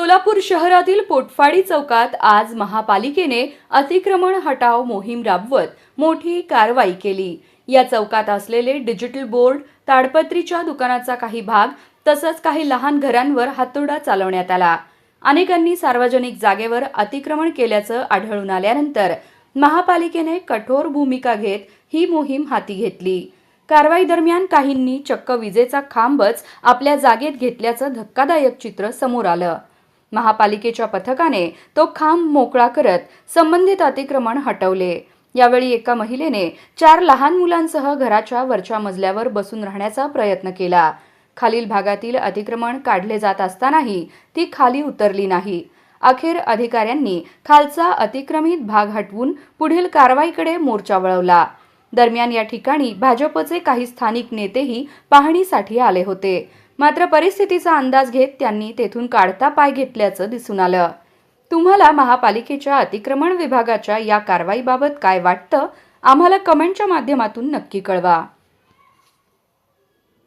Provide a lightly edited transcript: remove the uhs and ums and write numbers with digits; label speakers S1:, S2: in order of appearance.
S1: सोलापूर शहरातील पोटफाडी चौकात आज महापालिकेने अतिक्रमण हटाव मोहीम राबवत मोठी कारवाई केली। या चौकात असलेले डिजिटल बोर्ड, ताडपत्रीच्या दुकानाचा काही भाग तसंच काही लहान घरांवर हातोडा चालवण्यात आला। अनेकांनी सार्वजनिक जागेवर अतिक्रमण केल्याचं आढळून आल्यानंतर महापालिकेने कठोर भूमिका घेत ही मोहीम हाती घेतली। कारवाई दरम्यान काहींनी चक्क विजेचा खांबच आपल्या जागेत घेतल्याचं धक्कादायक चित्र समोर आलं। महापालिकेच्या पथकाने तो खांब मोकळा करत संबंधित अतिक्रमण हटवले। यावेळी एका महिलेने 4 लहान मुलांसह घराच्या वरच्या मजल्यावर बसून राहण्याचा प्रयत्न केला। खालील भागातील अतिक्रमण काढले जात असतानाही ती खाली उतरली नाही। अखेर अधिकाऱ्यांनी खालचा अतिक्रमित भाग हटवून पुढील कारवाईकडे मोर्चा वळवला। दरम्यान या ठिकाणी भाजपचे काही स्थानिक नेतेही पाहणीसाठी आले होते। मात्र परिस्थितीचा अंदाज घेत त्यांनी तेथून काढता पाय घेतल्याचं दिसून आलं। तुम्हाला महापालिकेच्या अतिक्रमण विभागाच्या या कारवाईबाबत काय वाटतं? आम्हाला कमेंटच्या माध्यमातून नक्की कळवा।